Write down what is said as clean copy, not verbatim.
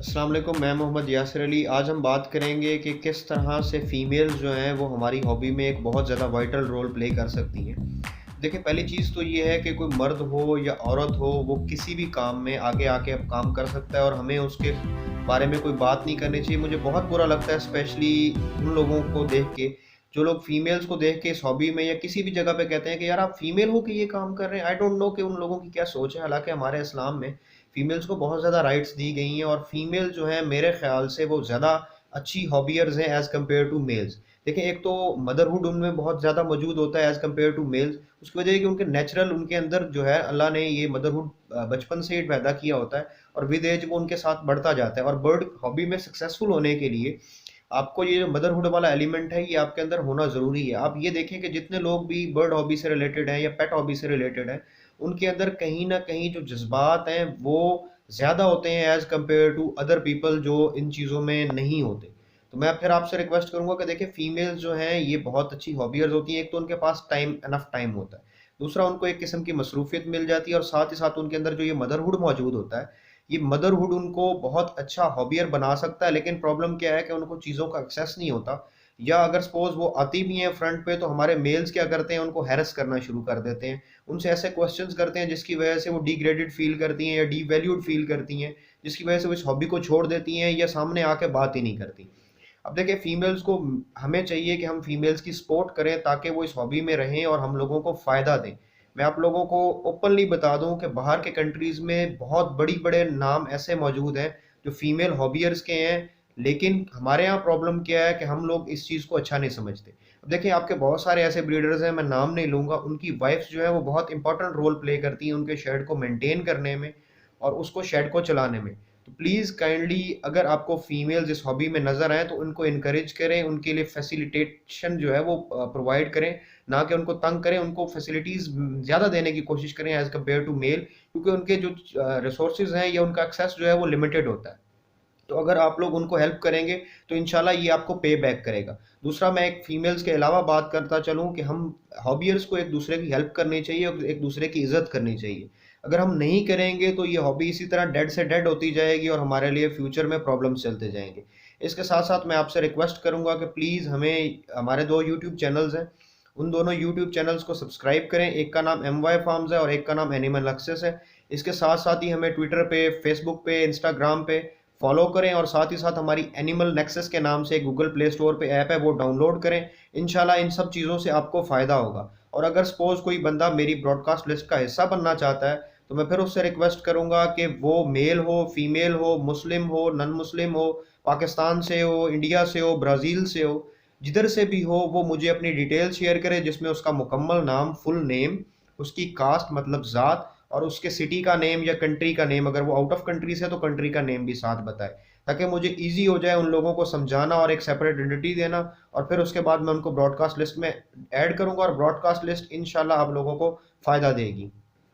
अस्सलाम वालेकुम, मैं मोहम्मद यासिर अली। आज हम बात करेंगे कि किस तरह से फ़ीमेल्स जो हैं वो हमारी हॉबी में एक बहुत ज़्यादा वाइटल रोल प्ले कर सकती हैं। देखिए, पहली चीज़ तो ये है कि कोई मर्द हो या औरत हो, वो किसी भी काम में आगे आके अब काम कर सकता है और हमें उसके बारे में कोई बात नहीं करनी चाहिए। मुझे बहुत बुरा लगता है स्पेशली उन लोगों को देख के, जो लोग फ़ीमेल्स को देख के इस हॉबी में या किसी भी जगह पे कहते हैं कि यार आप फ़ीमेल हो के ये काम कर रहे हैं। आई डोंट नो कि उन लोगों की क्या सोच है। हालाँकि हमारे इस्लाम में फीमेल्स को बहुत ज़्यादा राइट्स दी गई हैं और फीमेल जो है मेरे ख्याल से वो ज़्यादा अच्छी हॉबियर्स हैं एज़ कम्पेयर टू मेल्स। देखिए, एक तो मदरहुड उनमें बहुत ज़्यादा मौजूद होता है एज़ कम्पेयर टू मेल्स। उसकी वजह है कि उनके नेचुरल उनके अंदर जो है अल्लाह ने ये मदरहुड बचपन से ही पैदा किया होता है और विद एज वो उनके साथ बढ़ता जाता है। और बर्ड हॉबी में सक्सेसफुल होने के लिए आपको ये जो मदरहुड वाला एलिमेंट है ये आपके अंदर होना ज़रूरी है। आप ये देखें कि जितने लोग भी बर्ड हॉबी से रिलेटेड हैं या पेट हॉबी से रिलेटेड हैं, उनके अंदर कहीं न कहीं जो जज़्बात हैं वो ज़्यादा होते हैं as compare to other people जो इन चीज़ों में नहीं होते। तो मैं फिर आपसे रिक्वेस्ट करूँगा कि देखिए, फीमेल्स जो हैं ये बहुत अच्छी हॉबियर्स होती हैं। एक तो उनके पास इनफ टाइम होता है। दूसरा, उनको एक किस्म की मसरूफ़ियत मिल जाती है और साथ ही साथ उनके अंदर जो ये मदरहुड मौजूद होता है, ये मदरहुड उनको बहुत अच्छा हॉबियर बना सकता है। लेकिन प्रॉब्लम क्या है कि उनको चीज़ों का एक्सेस नहीं होता, या अगर सपोज़ वो आती भी हैं फ्रंट पे तो हमारे मेल्स क्या करते हैं, उनको हैरेस करना शुरू कर देते हैं। उनसे ऐसे क्वेश्चंस करते हैं जिसकी वजह से वो डिग्रेडेड फ़ील करती हैं या डिवैल्यूड फ़ील करती हैं, जिसकी वजह से वो इस हॉबी को छोड़ देती हैं या सामने आके बात ही नहीं करती। अब देखिए, फीमेल्स को हमें चाहिए कि हम फीमेल्स की सपोर्ट करें ताकि वो इस हॉबी में रहें और हम लोगों को फ़ायदा दें। मैं आप लोगों को ओपनली बता दूं कि बाहर के कंट्रीज़ में बहुत बड़े-बड़े नाम ऐसे मौजूद हैं जो फीमेल हॉबियर्स के हैं, लेकिन हमारे यहाँ प्रॉब्लम क्या है कि हम लोग इस चीज़ को अच्छा नहीं समझते। अब देखिए, आपके बहुत सारे ऐसे ब्रीडर्स हैं, मैं नाम नहीं लूँगा, उनकी वाइफ्स जो है वो बहुत इंपॉर्टेंट रोल प्ले करती हैं उनके शेड को मेंटेन करने में और उसको शेड को चलाने में। तो प्लीज़ काइंडली अगर आपको फीमेल्स इस हॉबी में नज़र आएँ तो उनको इनकरेज करें, उनके लिए फैसिलिटेशन जो है वो प्रोवाइड करें, ना कि उनको तंग करें। उनको फैसिलिटीज़ ज़्यादा देने की कोशिश करें एज़ कम्पेयर टू मेल, क्योंकि उनके जो रिसोर्सेज़ हैं या उनका एक्सेस जो है वो लिमिटेड होता है। तो अगर आप लोग उनको हेल्प करेंगे तो इंशाल्लाह ये आपको पे बैक करेगा। दूसरा, मैं एक फीमेल्स के अलावा बात करता चलूँ कि हम हॉबियर्स को एक दूसरे की हेल्प करनी चाहिए और एक दूसरे की इज़्ज़त करनी चाहिए। अगर हम नहीं करेंगे तो ये हॉबी इसी तरह डेड से डेड होती जाएगी और हमारे लिए फ्यूचर में प्रॉब्लम्स चलते जाएँगे। इसके साथ-साथ मैं आपसे रिक्वेस्ट करूँगा कि प्लीज़ हमें हमारे 2 यूट्यूब चैनल्स हैं, उन दोनों यूट्यूब चैनल्स को सब्सक्राइब करें। एक का नाम एमवाय फार्म्स है और एक का नाम एनिमल एक्सेस है। इसके साथ-साथ ही हमें ट्विटर पे, फेसबुक पे, इंस्टाग्राम पे फॉलो करें और साथ ही साथ हमारी एनिमल नेक्सस के नाम से गूगल प्ले स्टोर पे ऐप है, वो डाउनलोड करें। इंशाल्लाह इन सब चीज़ों से आपको फ़ायदा होगा। और अगर सपोज़ कोई बंदा मेरी ब्रॉडकास्ट लिस्ट का हिस्सा बनना चाहता है, तो मैं फिर उससे रिक्वेस्ट करूँगा कि वो मेल हो, फीमेल हो, मुस्लिम हो, नॉन मुस्लिम हो, पाकिस्तान से हो, इंडिया से हो, ब्राज़ील से हो, जिधर से भी हो, वो मुझे अपनी डिटेल शेयर करे जिसमें उसका मुकम्मल नाम, फुल नेम, उसकी कास्ट मतलब ज़ात और उसके सिटी का नेम या कंट्री का नेम, अगर वो आउट ऑफ कंट्री से है तो कंट्री का नेम भी साथ बताए, ताकि मुझे ईज़ी हो जाए उन लोगों को समझाना और एक सेपरेट आइडेंटिटी देना। और फिर उसके बाद मैं उनको ब्रॉडकास्ट लिस्ट में ऐड करूँगा और ब्रॉडकास्ट लिस्ट इंशाल्लाह आप लोगों को फ़ायदा देगी।